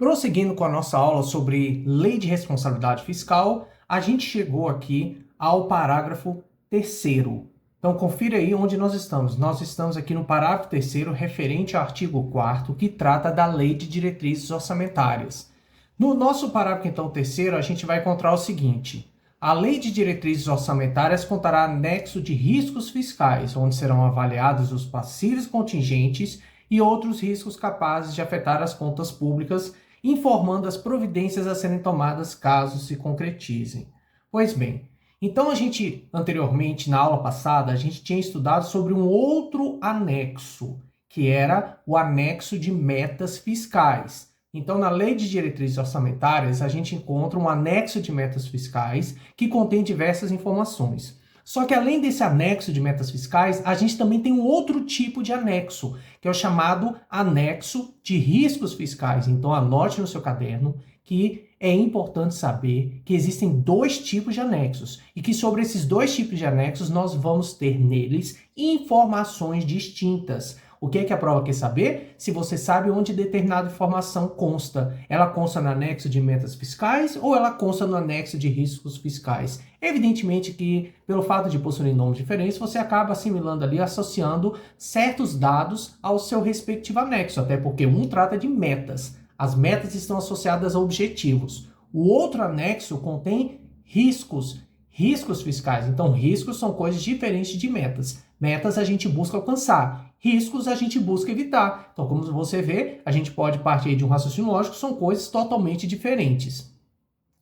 Prosseguindo com a nossa aula sobre Lei de Responsabilidade Fiscal, a gente chegou aqui ao parágrafo 3º. Então, confira aí onde nós estamos. Nós estamos aqui no parágrafo 3º, referente ao artigo 4º, que trata da Lei de Diretrizes Orçamentárias. No nosso parágrafo, então, 3º, a gente vai encontrar o seguinte: a Lei de Diretrizes Orçamentárias contará anexo de riscos fiscais, onde serão avaliados os passivos contingentes e outros riscos capazes de afetar as contas públicas, informando as providências a serem tomadas caso se concretizem. Pois bem, então anteriormente, na aula passada, a gente tinha estudado sobre um outro anexo, que era o anexo de metas fiscais. Então, na Lei de Diretrizes Orçamentárias, a gente encontra um anexo de metas fiscais que contém diversas informações. Só que além desse anexo de metas fiscais, a gente também tem um outro tipo de anexo, que é o chamado anexo de riscos fiscais. Então anote no seu caderno que é importante saber que existem dois tipos de anexos e que sobre esses dois tipos de anexos nós vamos ter neles informações distintas. O que é que a prova quer saber? Se você sabe onde determinada informação consta. Ela consta no anexo de metas fiscais ou ela consta no anexo de riscos fiscais? Evidentemente que, pelo fato de possuir nomes diferentes, você acaba assimilando ali, associando certos dados ao seu respectivo anexo, até porque um trata de metas. As metas estão associadas a objetivos. O outro anexo contém riscos fiscais. Então, riscos são coisas diferentes de metas. Metas a gente busca alcançar. Riscos a gente busca evitar. Então, como você vê, a gente pode partir de um raciocínio lógico, são coisas totalmente diferentes.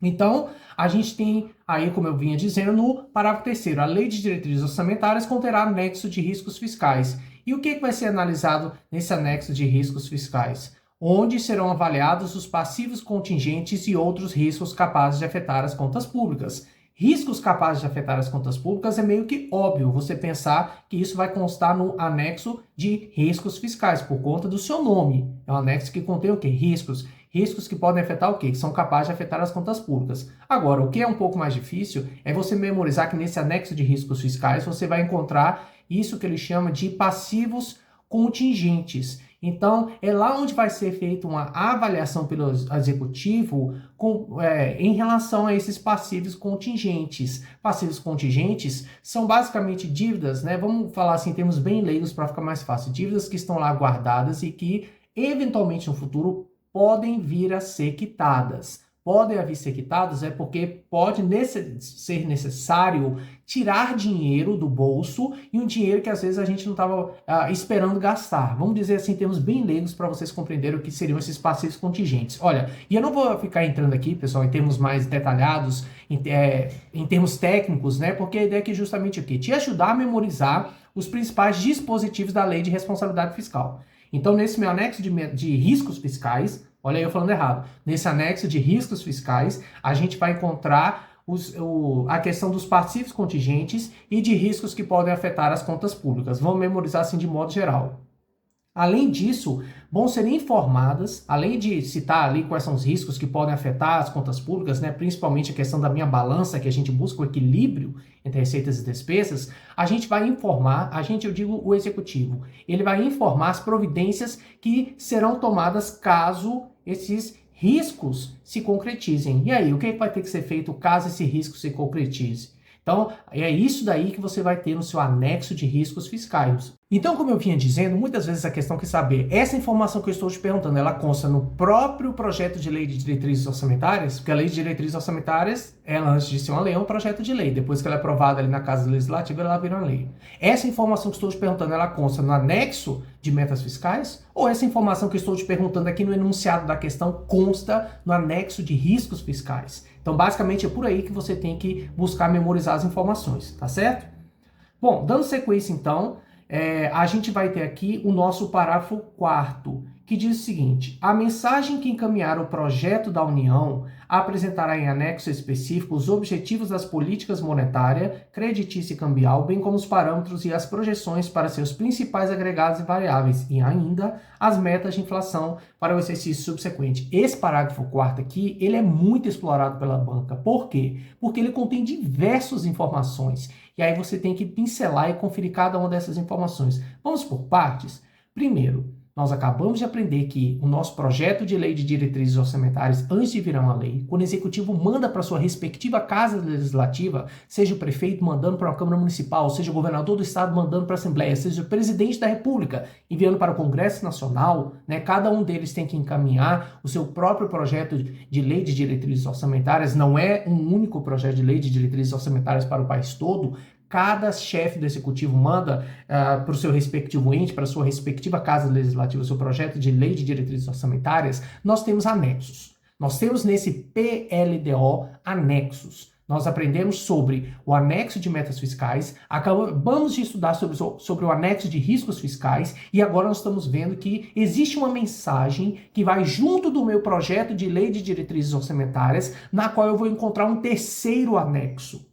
Então, a gente tem aí, como eu vinha dizendo, no parágrafo 3º, a Lei de Diretrizes Orçamentárias conterá anexo de riscos fiscais. E o que vai ser analisado nesse anexo de riscos fiscais? Onde serão avaliados os passivos contingentes e outros riscos capazes de afetar as contas públicas. Riscos capazes de afetar as contas públicas é meio que óbvio você pensar que isso vai constar no anexo de riscos fiscais, por conta do seu nome. É um anexo que contém o quê? Riscos. Riscos que podem afetar o quê? Que são capazes de afetar as contas públicas. Agora, o que é um pouco mais difícil é você memorizar que nesse anexo de riscos fiscais você vai encontrar isso que ele chama de passivos contingentes. Então, é lá onde vai ser feita uma avaliação pelo executivo em relação a esses passivos contingentes. Passivos contingentes são basicamente dívidas, né? Vamos falar assim em termos bem leigos para ficar mais fácil. Dívidas que estão lá guardadas e que, eventualmente, no futuro, podem vir a ser quitadas. Podem vir a ser quitadas porque pode ser necessário tirar dinheiro do bolso e um dinheiro que às vezes a gente não estava esperando gastar. Vamos dizer assim, em termos bem leigos para vocês compreenderem o que seriam esses passivos contingentes. Olha, e eu não vou ficar entrando aqui, pessoal, em termos mais detalhados, em termos técnicos, né? Porque a ideia é que justamente o quê? Te ajudar a memorizar os principais dispositivos da Lei de Responsabilidade Fiscal. Então, nesse meu anexo de riscos fiscais, olha aí eu falando errado, nesse anexo de riscos fiscais, a gente vai encontrar a questão dos passivos contingentes e de riscos que podem afetar as contas públicas. Vamos memorizar assim de modo geral. Além disso, vão ser informadas, além de citar ali quais são os riscos que podem afetar as contas públicas, né, principalmente a questão da minha balança, que a gente busca o equilíbrio entre receitas e despesas, a gente vai informar, eu digo o executivo, ele vai informar as providências que serão tomadas caso esses riscos se concretizem. E aí, o que vai ter que ser feito caso esse risco se concretize? Então, é isso daí que você vai ter no seu anexo de riscos fiscais. Então, como eu vinha dizendo, muitas vezes a questão é saber, essa informação que eu estou te perguntando, ela consta no próprio projeto de lei de diretrizes orçamentárias? Porque a lei de diretrizes orçamentárias, ela antes de ser uma lei, é um projeto de lei. Depois que ela é aprovada ali na Casa Legislativa, ela vira uma lei. Essa informação que estou te perguntando, ela consta no anexo de metas fiscais? Ou essa informação que estou te perguntando aqui no enunciado da questão consta no anexo de riscos fiscais? Então, basicamente, é por aí que você tem que buscar memorizar as informações, tá certo? Bom, dando sequência, então, a gente vai ter aqui o nosso parágrafo 4º, que diz o seguinte: a mensagem que encaminhar o projeto da União apresentará em anexo específico os objetivos das políticas monetária, creditícia e cambial, bem como os parâmetros e as projeções para seus principais agregados e variáveis, e ainda as metas de inflação para o exercício subsequente. Esse parágrafo 4º aqui, ele é muito explorado pela banca. Por quê? Porque ele contém diversas informações. E aí você tem que pincelar e conferir cada uma dessas informações. Vamos por partes? Primeiro, Nós acabamos de aprender que o nosso projeto de lei de diretrizes orçamentárias, antes de virar uma lei, quando o executivo manda para sua respectiva casa legislativa, seja o prefeito mandando para a Câmara Municipal, seja o governador do estado mandando para a Assembleia, seja o presidente da República enviando para o Congresso Nacional, né, cada um deles tem que encaminhar o seu próprio projeto de lei de diretrizes orçamentárias. Não é um único projeto de lei de diretrizes orçamentárias para o país todo. Cada chefe do executivo manda para o seu respectivo ente, para a sua respectiva casa legislativa, o seu projeto de lei de diretrizes orçamentárias. Nós temos anexos. Nós temos nesse PLDO anexos. Nós aprendemos sobre o anexo de metas fiscais, acabamos de estudar sobre o anexo de riscos fiscais e agora nós estamos vendo que existe uma mensagem que vai junto do meu projeto de lei de diretrizes orçamentárias, na qual eu vou encontrar um terceiro anexo.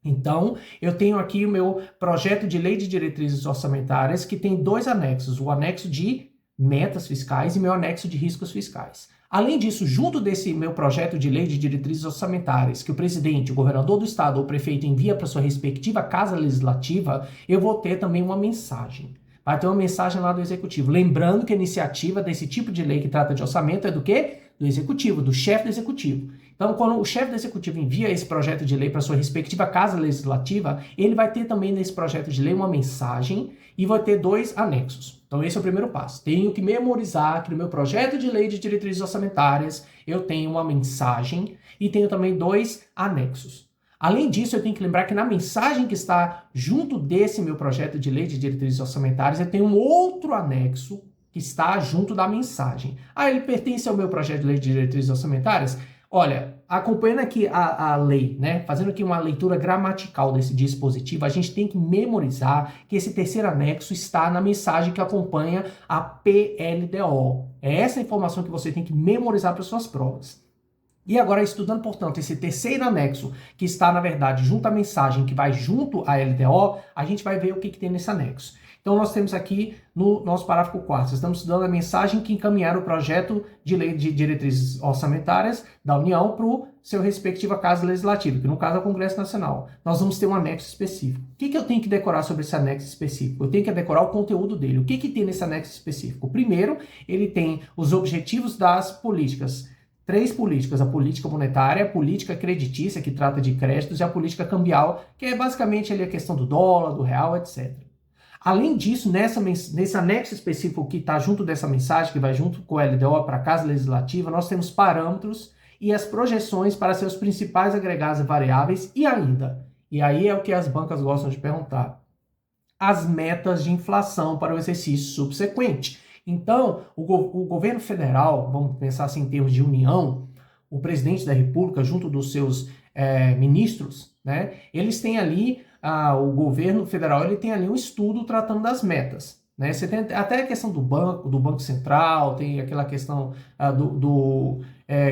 Então, eu tenho aqui o meu projeto de lei de diretrizes orçamentárias que tem dois anexos, o anexo de metas fiscais e meu anexo de riscos fiscais. Além disso, junto desse meu projeto de lei de diretrizes orçamentárias, que o presidente, o governador do estado ou o prefeito envia para sua respectiva casa legislativa, eu vou ter também uma mensagem. Vai ter uma mensagem lá do executivo. Lembrando que a iniciativa desse tipo de lei que trata de orçamento é do quê? Do executivo, do chefe do executivo. Então, quando o chefe do executivo envia esse projeto de lei para sua respectiva casa legislativa, ele vai ter também nesse projeto de lei uma mensagem e vai ter dois anexos. Então, esse é o primeiro passo. Tenho que memorizar que no meu projeto de lei de diretrizes orçamentárias eu tenho uma mensagem e tenho também dois anexos. Além disso, eu tenho que lembrar que na mensagem que está junto desse meu projeto de lei de diretrizes orçamentárias, eu tenho um outro anexo que está junto da mensagem. Ah, ele pertence ao meu projeto de lei de diretrizes orçamentárias? Olha, acompanhando aqui a lei, né? Fazendo aqui uma leitura gramatical desse dispositivo, a gente tem que memorizar que esse terceiro anexo está na mensagem que acompanha a PLDO. É essa informação que você tem que memorizar para suas provas. E agora, estudando, portanto, esse terceiro anexo, que está, na verdade, junto à mensagem que vai junto à LDO, a gente vai ver o que tem nesse anexo. Então, nós temos aqui no nosso parágrafo 4, estamos estudando a mensagem que encaminhar o projeto de lei de diretrizes orçamentárias da União para o seu respectivo casa legislativa, que no caso é o Congresso Nacional. Nós vamos ter um anexo específico. O que eu tenho que decorar sobre esse anexo específico? Eu tenho que decorar o conteúdo dele. O que tem nesse anexo específico? Primeiro, ele tem os objetivos das políticas. Três políticas: a política monetária, a política creditícia, que trata de créditos, e a política cambial, que é basicamente ali a questão do dólar, do real, etc. Além disso, nesse anexo específico que está junto dessa mensagem, que vai junto com o LDO para a Casa Legislativa, nós temos parâmetros e as projeções para seus principais agregados e variáveis e ainda, e aí é o que as bancas gostam de perguntar, as metas de inflação para o exercício subsequente. Então, o governo federal, vamos pensar assim em termos de união, o presidente da República, junto dos seus ministros, né, eles têm ali, o governo federal ele tem ali um estudo tratando das metas. Né? Você tem até a questão do Banco Central, tem aquela questão do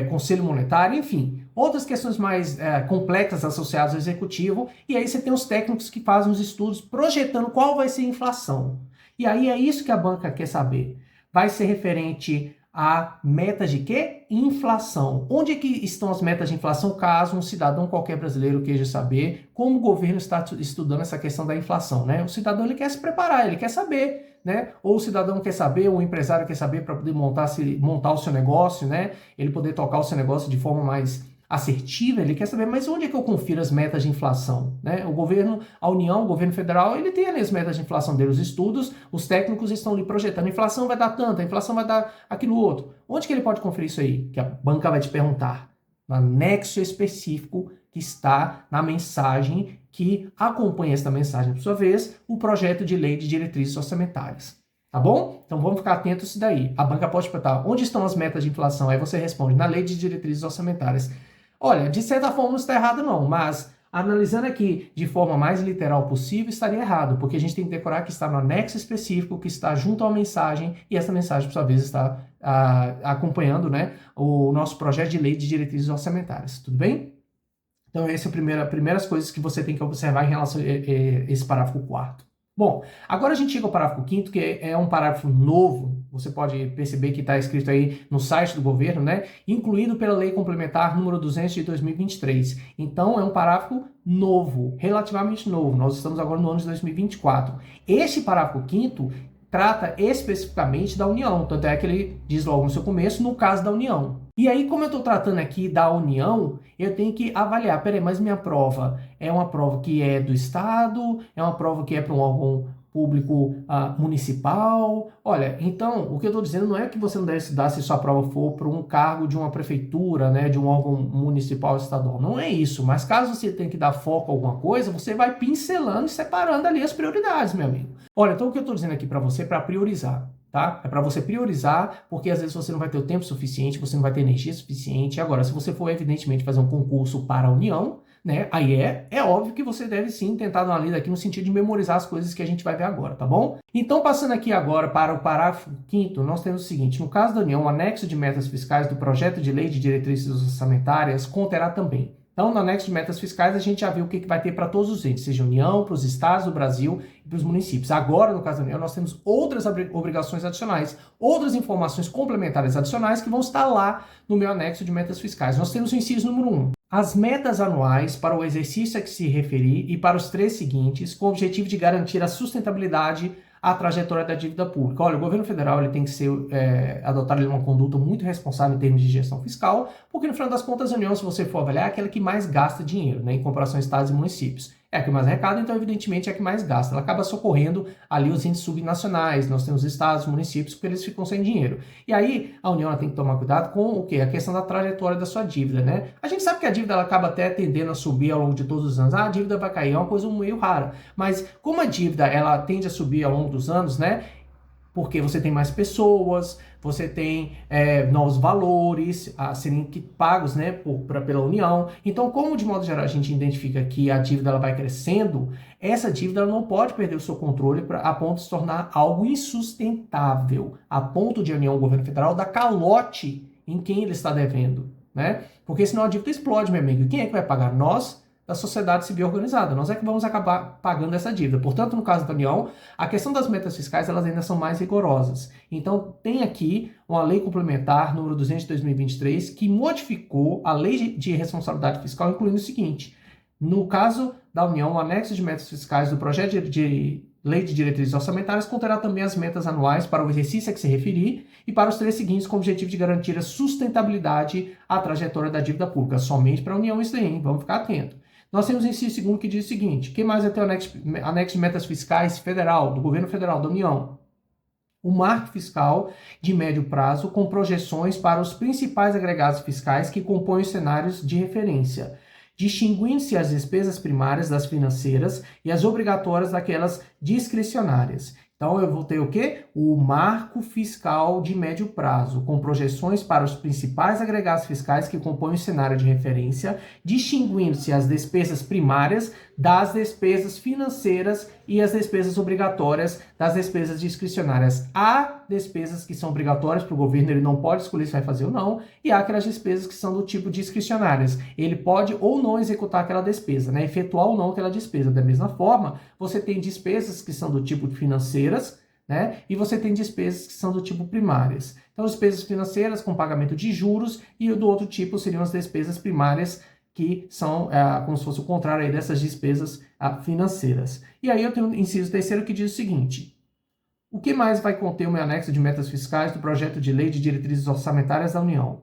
Conselho Monetário, enfim, outras questões mais complexas associadas ao executivo, e aí você tem os técnicos que fazem os estudos projetando qual vai ser a inflação. E aí é isso que a banca quer saber. Vai ser referente a metas de quê? Inflação. Onde é que estão as metas de inflação, caso um cidadão qualquer brasileiro queira saber como o governo está estudando essa questão da inflação, né? O cidadão ele quer se preparar, ele quer saber, né? Ou o cidadão quer saber, ou o empresário quer saber para poder montar o seu negócio, né? Ele poder tocar o seu negócio de forma mais assertiva, ele quer saber, mas onde é que eu confiro as metas de inflação? Né? O governo, a União, o governo federal, ele tem ali as metas de inflação dele, os estudos, os técnicos estão ali projetando, a inflação vai dar tanto, a inflação vai dar aquilo outro. Onde que ele pode conferir isso aí? Que a banca vai te perguntar. No anexo específico que está na mensagem que acompanha esta mensagem, por sua vez, o projeto de lei de diretrizes orçamentárias. Tá bom? Então vamos ficar atentos a isso daí. A banca pode perguntar, onde estão as metas de inflação? Aí você responde, na lei de diretrizes orçamentárias. Olha, de certa forma não está errado não, mas analisando aqui de forma mais literal possível, estaria errado, porque a gente tem que decorar que está no anexo específico, que está junto à mensagem, e essa mensagem, por sua vez, está acompanhando, né, o nosso projeto de lei de diretrizes orçamentárias. Tudo bem? Então, essa é a primeiras coisas que você tem que observar em relação a esse parágrafo 4º. Bom, agora a gente chega ao parágrafo 5º, que é um parágrafo novo. Você pode perceber que está escrito aí no site do governo, né? Incluído pela Lei Complementar número 200 de 2023. Então, é um parágrafo novo, relativamente novo. Nós estamos agora no ano de 2024. Este parágrafo 5º trata especificamente da União, tanto é que ele diz logo no seu começo, no caso da União. E aí, como eu estou tratando aqui da União, eu tenho que avaliar, peraí, mas minha prova é uma prova que é do Estado, é uma prova que é para um órgão público municipal? Olha, então, o que eu estou dizendo não é que você não deve estudar se sua prova for para um cargo de uma prefeitura, né, de um órgão municipal, estadual. Não é isso, mas caso você tenha que dar foco a alguma coisa, você vai pincelando e separando ali as prioridades, meu amigo. Olha, então o que eu estou dizendo aqui para você é para priorizar. Tá? É para você priorizar, porque às vezes você não vai ter o tempo suficiente, você não vai ter energia suficiente. Agora, se você for, evidentemente, fazer um concurso para a União, né? Aí é óbvio que você deve sim tentar dar uma lida aqui no sentido de memorizar as coisas que a gente vai ver agora, tá bom? Então, passando aqui agora para o parágrafo 5º, nós temos o seguinte: no caso da União, o anexo de metas fiscais do projeto de lei de diretrizes orçamentárias conterá também. Então, no anexo de metas fiscais, a gente já viu o que vai ter para todos os entes, seja União, para os estados do Brasil e para os municípios. Agora, no caso da União, nós temos outras obrigações adicionais, outras informações complementares adicionais que vão estar lá no meu anexo de metas fiscais. Nós temos o inciso número 1. As metas anuais para o exercício a que se referir e para os 3 seguintes, com o objetivo de garantir a sustentabilidade à trajetória da dívida pública. Olha, o governo federal ele tem que ser adotar uma conduta muito responsável em termos de gestão fiscal, porque no final das contas a União, se você for avaliar, é aquela que mais gasta dinheiro, né, em comparação a estados e municípios. É a que mais arrecada, então evidentemente é a que mais gasta. Ela acaba socorrendo ali os entes subnacionais, nós temos estados, municípios, porque eles ficam sem dinheiro. E aí a União ela tem que tomar cuidado com o quê? A questão da trajetória da sua dívida, né? A gente sabe que a dívida ela acaba até tendendo a subir ao longo de todos os anos. A dívida vai cair, é uma coisa meio rara. Mas como a dívida ela tende a subir ao longo dos anos, né? Porque você tem mais pessoas, você tem novos valores a serem pagos, né, pela União. Então, como de modo geral a gente identifica que a dívida ela vai crescendo, essa dívida ela não pode perder o seu controle a ponto de se tornar algo insustentável, a ponto de a União, o governo federal, dar calote em quem ele está devendo, né? Porque senão a dívida explode, meu amigo. E quem é que vai pagar? Nós, da sociedade civil organizada. Nós é que vamos acabar pagando essa dívida. Portanto, no caso da União, a questão das metas fiscais elas ainda são mais rigorosas. Então, tem aqui uma lei complementar, número 200 de 2023, que modificou a lei de responsabilidade fiscal, incluindo o seguinte: no caso da União, o anexo de metas fiscais do projeto de lei de diretrizes orçamentárias conterá também as metas anuais para o exercício a que se referir e para os 3 seguintes, com o objetivo de garantir a sustentabilidade à trajetória da dívida pública. Somente para a União isso daí, hein? Vamos ficar atento. Nós temos o inciso 2º que diz o seguinte: quem mais vai ter o anexo de metas fiscais federal, do governo federal, da União? O marco fiscal de médio prazo com projeções para os principais agregados fiscais que compõem os cenários de referência, distinguindo-se as despesas primárias das financeiras e as obrigatórias daquelas discricionárias. Então, eu vou ter o quê? O marco fiscal de médio prazo, com projeções para os principais agregados fiscais que compõem o cenário de referência, distinguindo-se as despesas primárias das despesas financeiras e as despesas obrigatórias das despesas discricionárias. Há despesas que são obrigatórias para o governo, ele não pode escolher se vai fazer ou não, e há aquelas despesas que são do tipo discricionárias. Ele pode ou não executar aquela despesa, né? Efetuar ou não aquela despesa. Da mesma forma, você tem despesas que são do tipo financeiras, né? E você tem despesas que são do tipo primárias. Então, despesas financeiras com pagamento de juros e do outro tipo seriam as despesas primárias, que são como se fosse o contrário aí dessas despesas financeiras. E aí eu tenho o inciso 3º que diz o seguinte: o que mais vai conter o meu anexo de metas fiscais do projeto de lei de diretrizes orçamentárias da União?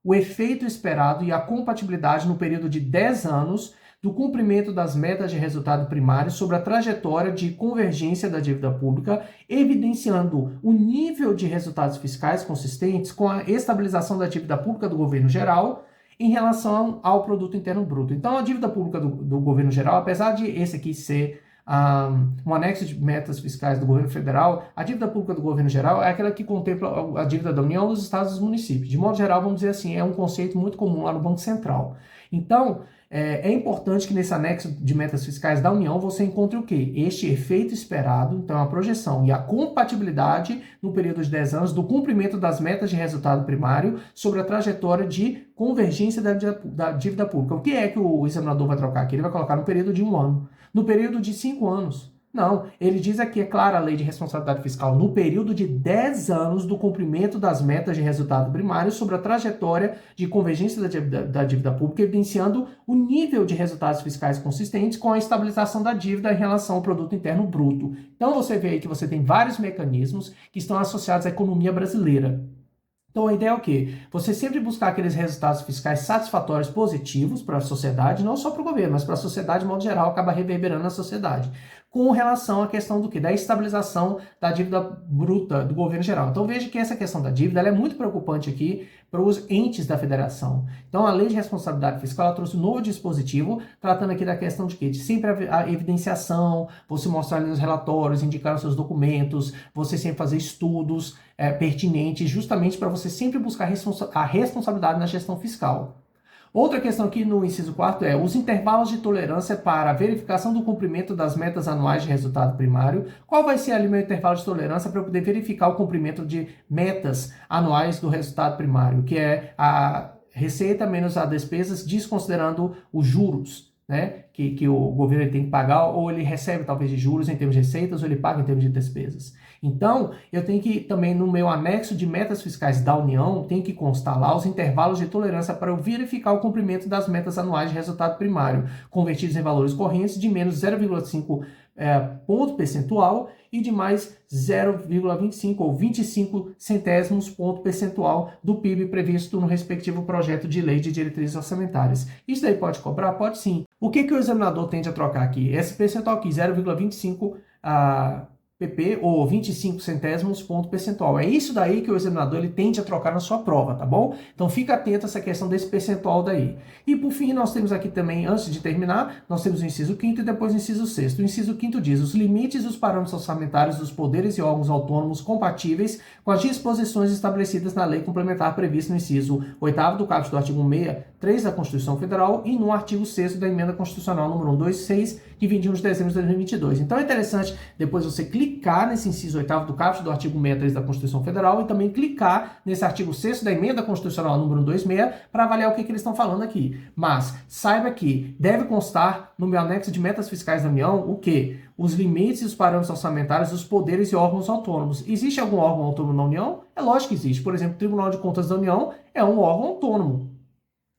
O efeito esperado e a compatibilidade no período de 10 anos do cumprimento das metas de resultado primário sobre a trajetória de convergência da dívida pública, evidenciando o nível de resultados fiscais consistentes com a estabilização da dívida pública do governo geral em relação ao produto interno bruto. Então, a dívida pública do governo geral, apesar de esse aqui ser um anexo de metas fiscais do governo federal, a dívida pública do governo geral é aquela que contempla a dívida da União, dos estados e dos municípios. De modo geral, vamos dizer assim, é um conceito muito comum lá no Banco Central. Então, é importante que nesse anexo de metas fiscais da União você encontre o quê? Este efeito esperado, então a projeção e a compatibilidade no período de 10 anos do cumprimento das metas de resultado primário sobre a trajetória de convergência da dívida pública. O que é que o examinador vai trocar aqui? Ele vai colocar no período de 1 ano, no período de 5 anos. Não, ele diz aqui, é clara a lei de responsabilidade fiscal, no período de 10 anos do cumprimento das metas de resultado primário sobre a trajetória de convergência da dívida pública, evidenciando o nível de resultados fiscais consistentes com a estabilização da dívida em relação ao produto interno bruto. Então você vê aí que você tem vários mecanismos que estão associados à economia brasileira. Então a ideia é o quê? Você sempre buscar aqueles resultados fiscais satisfatórios, positivos para a sociedade, não só para o governo, mas para a sociedade de modo geral, acaba reverberando na sociedade, com relação à questão do quê? Da estabilização da dívida bruta do governo geral. Então veja que essa questão da dívida ela é muito preocupante aqui para os entes da federação. Então a lei de responsabilidade fiscal ela trouxe um novo dispositivo, tratando aqui da questão de quê? De sempre a evidenciação, você mostrar ali nos relatórios, indicar os seus documentos, você sempre fazer estudos pertinentes, justamente para você sempre buscar a responsabilidade na gestão fiscal. Outra questão aqui no inciso 4 é os intervalos de tolerância para a verificação do cumprimento das metas anuais de resultado primário. Qual vai ser ali o meu intervalo de tolerância para eu poder verificar o cumprimento de metas anuais do resultado primário, que é a receita menos as despesas, desconsiderando os juros, né, que o governo tem que pagar, ou ele recebe talvez de juros em termos de receitas, ou ele paga em termos de despesas. Então, eu tenho que também no meu anexo de metas fiscais da União, tem que constar lá os intervalos de tolerância para eu verificar o cumprimento das metas anuais de resultado primário, convertidos em valores correntes de menos 0,5 ponto percentual e de mais 0,25 ou 25 centésimos ponto percentual do PIB previsto no respectivo projeto de lei de diretrizes orçamentárias. Isso daí pode cobrar? Pode sim. O que o examinador tende a trocar aqui? Esse percentual aqui, 0,25 pp ou 25 centésimos ponto percentual. É isso daí que o examinador ele tende a trocar na sua prova, tá bom? Então fica atento a essa questão desse percentual daí. E por fim, nós temos aqui também, antes de terminar, nós temos o inciso 5º e depois o inciso 6º. O inciso 5º diz: os limites e os parâmetros orçamentários dos poderes e órgãos autônomos compatíveis com as disposições estabelecidas na lei complementar prevista no inciso 8º do caput do artigo 63 da Constituição Federal e no artigo 6º da Emenda Constitucional número 126, de 21 de dezembro de 2022. Então é interessante depois você clicar nesse inciso 8º do caput do artigo 63 da Constituição Federal e também clicar nesse artigo 6º da Emenda Constitucional número 126 para avaliar o que eles estão falando aqui. Mas saiba que deve constar no meu anexo de metas fiscais da União o quê? Os limites e os parâmetros orçamentários dos poderes e órgãos autônomos. Existe algum órgão autônomo na União? É lógico que existe. Por exemplo, o Tribunal de Contas da União é um órgão autônomo.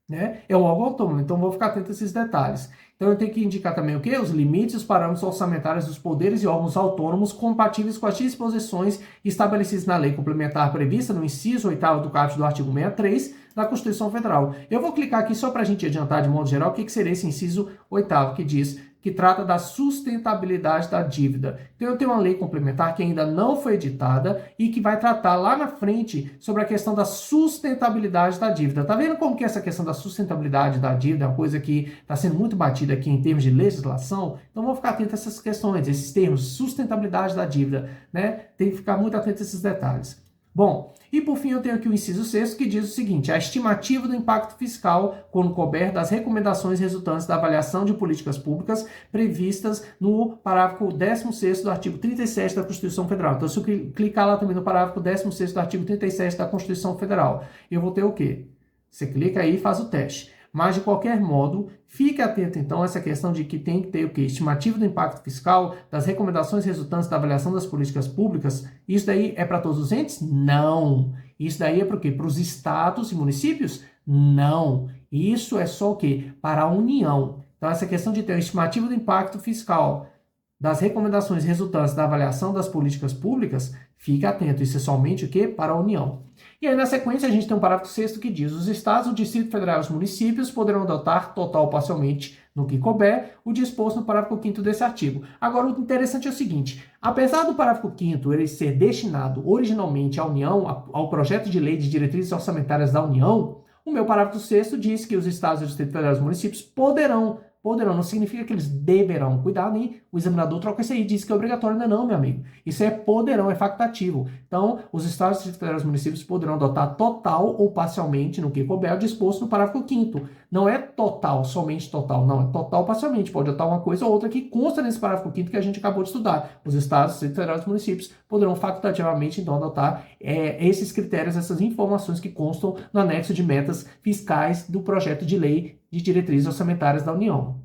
Né? É um órgão autônomo, então vou ficar atento a esses detalhes. Então eu tenho que indicar também o quê? Os limites e os parâmetros orçamentários dos poderes e órgãos autônomos compatíveis com as disposições estabelecidas na lei complementar prevista no inciso 8º do caput do artigo 63 da Constituição Federal. Eu vou clicar aqui só para a gente adiantar de modo geral o que seria esse inciso 8º, que diz que trata da sustentabilidade da dívida. Então eu tenho uma lei complementar que ainda não foi editada e que vai tratar lá na frente sobre a questão da sustentabilidade da dívida. Tá vendo como que essa questão da sustentabilidade da dívida é uma coisa que está sendo muito batida aqui em termos de legislação? Então vamos ficar atento a essas questões, esses termos, sustentabilidade da dívida, né? Tem que ficar muito atento a esses detalhes. Bom, e por fim eu tenho aqui o inciso 6º que diz o seguinte: a estimativa do impacto fiscal, quando couber, das recomendações resultantes da avaliação de políticas públicas previstas no parágrafo 16º do artigo 37 da Constituição Federal. Então, se eu clicar lá também no parágrafo 16º do artigo 37 da Constituição Federal, eu vou ter o quê? Você clica aí e faz o teste. Mas, de qualquer modo, fique atento, então, a essa questão de que tem que ter o quê? Estimativa do impacto fiscal, das recomendações resultantes da avaliação das políticas públicas. Isso daí é para todos os entes? Não. Isso daí é para o quê? Para os estados e municípios? Não. Isso é só o quê? Para a União. Então, essa questão de ter a estimativa do impacto fiscal, das recomendações resultantes da avaliação das políticas públicas, fique atento. Isso é somente o quê? Para a União. E aí, na sequência, a gente tem um parágrafo 6º que diz: os estados, o Distrito Federal e os municípios poderão adotar, total ou parcialmente, no que couber, o disposto no parágrafo 5º desse artigo. Agora, o interessante é o seguinte: apesar do parágrafo 5º ele ser destinado originalmente à União, ao projeto de lei de diretrizes orçamentárias da União, o meu parágrafo 6º diz que os estados, o Distrito Federal e os municípios poderão, não significa que eles deverão. Cuidado, hein? O examinador troca isso aí, diz que é obrigatório, ainda não, meu amigo. Isso é poderão, é facultativo. Então, os estados, Distrito Federal e os municípios poderão adotar total ou parcialmente, no que couber, o disposto no parágrafo 5º. Não é total, somente total, não. É total parcialmente. Pode adotar uma coisa ou outra que consta nesse parágrafo 5º que a gente acabou de estudar. Os estados, Distrito Federal e os municípios poderão facultativamente, então, adotar esses critérios, essas informações que constam no anexo de metas fiscais do projeto de lei de diretrizes orçamentárias da União.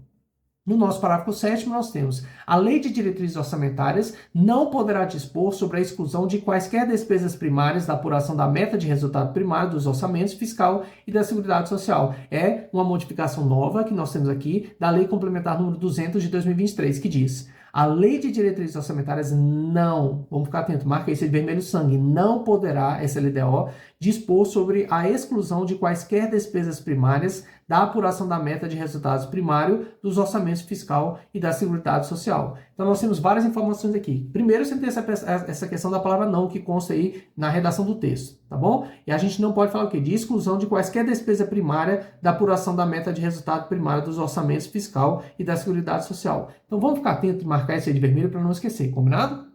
No nosso parágrafo 7º, nós temos: a Lei de Diretrizes Orçamentárias não poderá dispor sobre a exclusão de quaisquer despesas primárias da apuração da meta de resultado primário dos orçamentos fiscal e da Seguridade Social. É uma modificação nova que nós temos aqui da Lei Complementar número 200 de 2023, que diz: a Lei de Diretrizes Orçamentárias não, vamos ficar atento, marca isso de vermelho sangue, não poderá, essa LDO, dispor sobre a exclusão de quaisquer despesas primárias da apuração da meta de resultados primário dos orçamentos fiscal e da Seguridade Social. Então, nós temos várias informações aqui. Primeiro, você tem essa questão da palavra não, que consta aí na redação do texto, tá bom? E a gente não pode falar o quê? De exclusão de quaisquer despesa primária da apuração da meta de resultado primário dos orçamentos fiscal e da Seguridade Social. Então, vamos ficar atento e marcar isso aí de vermelho para não esquecer, combinado?